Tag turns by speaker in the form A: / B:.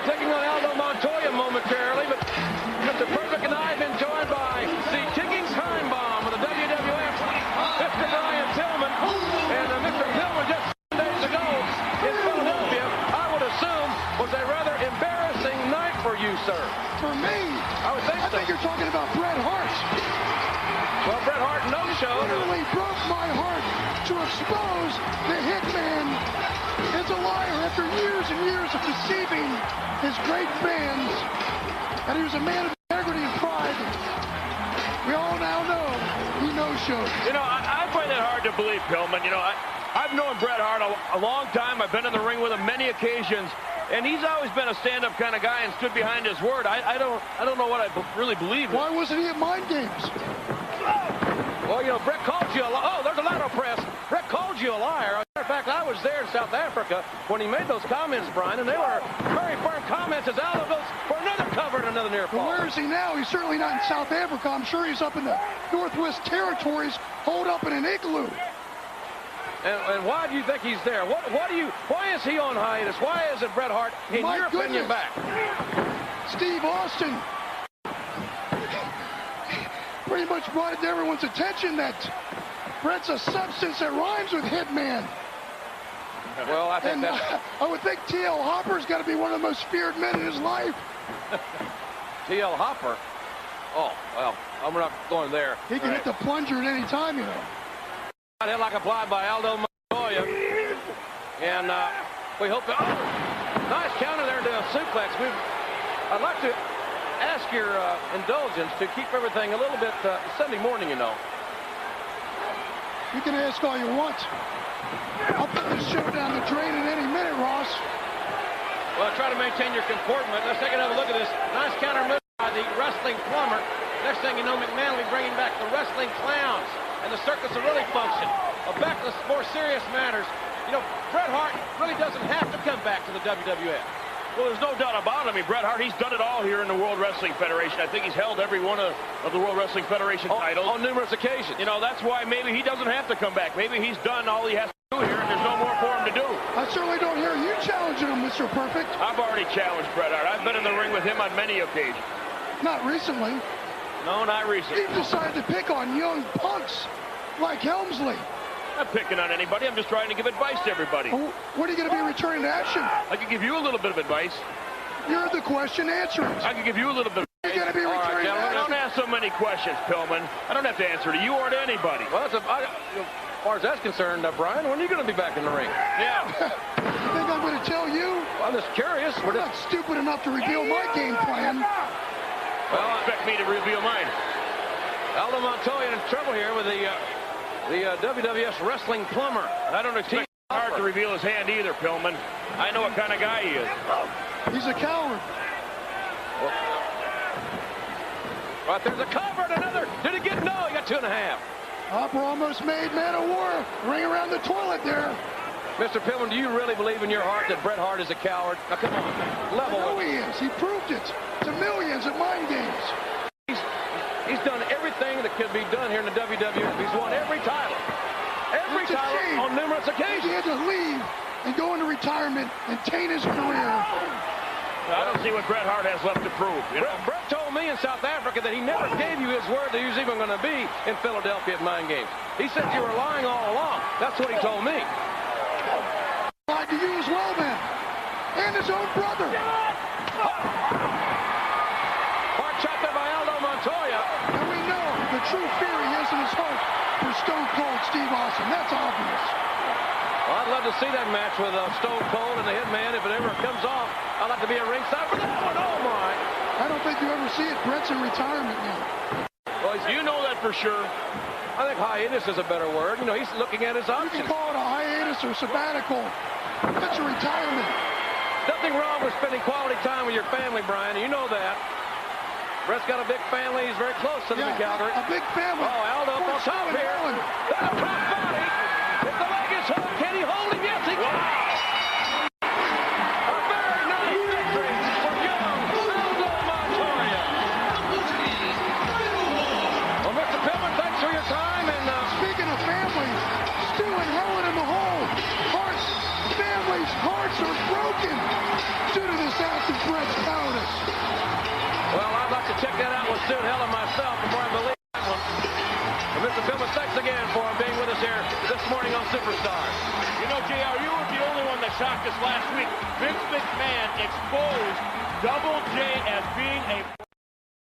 A: taking on Aldo Montoya momentarily, but Mr. Perfect and I have been joined by the ticking time bomb of the WWF, Mr. Brian Pillman, and Mr. Pillman just days ago in Philadelphia, I would assume, was a rather embarrassing night for you, sir.
B: For me?
A: I would think so.
B: I think you're talking about Bret Hart.
A: Well, Bret Hart no-showed.
B: Literally broke my heart to expose the Hitman as a liar after years and years of deceiving his great fans. And he was a man of integrity and pride. We all now know he no-showed.
C: You know, I find it hard to believe, Pillman. You know, I've known Bret Hart a long time. I've been in the ring with him many occasions. And he's always been a stand-up kind of guy and stood behind his word. I don't know what I really believe in.
B: Why wasn't he at Mind Games?
A: Well, you know, Bret called you a liar. Oh, there's a lateral press. Bret called you a liar. As a matter of fact, I was there in South Africa when he made those comments, Brian, and they were very firm comments as Aldo goes for another cover and another near fall.
B: Well, where is he now? He's certainly not in South Africa. I'm sure he's up in the Northwest Territories, holed up in an igloo.
A: And why do you think he's there? Why is he on hiatus? Why isn't Bret Hart, in your opinion, back?
B: Steve Austin pretty much brought it to everyone's attention that Bret's a substance that rhymes with Hitman.
A: Well, I think
B: I would think T.L. Hopper's got to be one of the most feared men in his life.
A: T.L. Hopper? Oh, well, I'm not going there.
B: He can hit the plunger at any time, you know.
A: Hit like applied by Aldo Montoya. And we hope that... Oh, nice counter there to a suplex. I'd like to ask your indulgence to keep everything a little bit Sunday morning, you know.
B: You can ask all you want. I'll put this show down the drain in any minute, Ross.
A: Well, try to maintain your comportment. Let's take another look at this. Nice counter move by the wrestling plumber. Next thing you know, McMahon will be bringing back the wrestling clowns. And the circus will really function. Back to the more serious matters. You know, Bret Hart really doesn't have to come back to the WWF.
C: Well, there's no doubt about it. I mean, Bret Hart, he's done it all here in the World Wrestling Federation. I think he's held every one of the World Wrestling Federation titles.
A: On numerous occasions.
C: You know, that's why maybe he doesn't have to come back. Maybe he's done all he has to do here, and there's no more for him to do.
B: I certainly don't hear you challenging him, Mr. Perfect.
C: I've already challenged Bret Hart. I've been in the ring with him on many occasions.
B: Not recently.
C: No, not recently.
B: You've decided to pick on young punks like Helmsley.
C: I'm not picking on anybody. I'm just trying to give advice to everybody.
B: Oh, what are you going to be returning to action?
C: I could give you a little bit of advice.
B: You're the question answering.
C: I could give you a little bit of advice.
B: You're going to be returning to action.
C: Don't ask so many questions, Pillman. I don't have to answer to you or to anybody.
A: Well, as far as that's concerned, Brian, when are you going to be back in the ring?
C: Yeah.
B: You think I'm going to tell you?
A: Well, I'm just curious.
B: We're not stupid enough to reveal my game plan.
C: Well, expect me to reveal mine.
A: Aldo Montoya in trouble here with the WWF's wrestling plumber.
C: I don't expect Hart to reveal his hand either, Pillman. I know what kind of guy he is.
B: He's a coward.
A: Right, there's a cover and another. Did he get? No, he got 2.5.
B: Hopper almost made man of war. Ring around the toilet there.
A: Mr. Pillman, do you really believe in your heart that Bret Hart is a coward? Now, come on. Level.
B: I know he is. He proved it to millions at Mind Games.
A: He's done everything that could be done here in the WWF. He's won every title. Every title on numerous occasions.
B: He had to leave and go into retirement and taint his career.
C: I don't see what Bret Hart has left to prove. You know?
A: Bret told me in South Africa that he never gave you his word that he was even going to be in Philadelphia at Mind Games. He said you were lying all along. That's what he told me.
B: Lied to you as well, then. And his own brother.
A: Hard shot there by Aldo Montoya.
B: And we know the true fear he has in his heart for Stone Cold Steve Austin. That's obvious.
A: Well, I'd love to see that match with Stone Cold and the Hitman. If it ever comes off, I'd like to be a ringside for that one. Oh, my.
B: I don't think you ever see it. Bret's in retirement now.
C: Well, you know that for sure.
A: I think hiatus is a better word. You know, he's looking at his options.
B: You can call it a hiatus or sabbatical. That's a retirement.
A: Nothing wrong with spending quality time with your family, Brian. You know that. Bret's got a big family. He's very close to them in Calgary.
B: A big family.
A: Oh, Aldo up on top here. Top body. If the leg is hooked, can he hold him? Yes, he can. A very nice victory for young Aldo Montoya. Well, Mr. Pillman, thanks for your time. And
B: speaking of families, Stu and Helen in the hole. Hearts are broken due to this back to Brett's cowardice.
A: Well, I'd like to check that out with Stu Helen myself before I believe that one. And Mr. Pillman, thanks again for being with us here this morning on Superstars.
C: You know, JR, you were the only one that shocked us last week. Vince McMahon exposed Double J as being a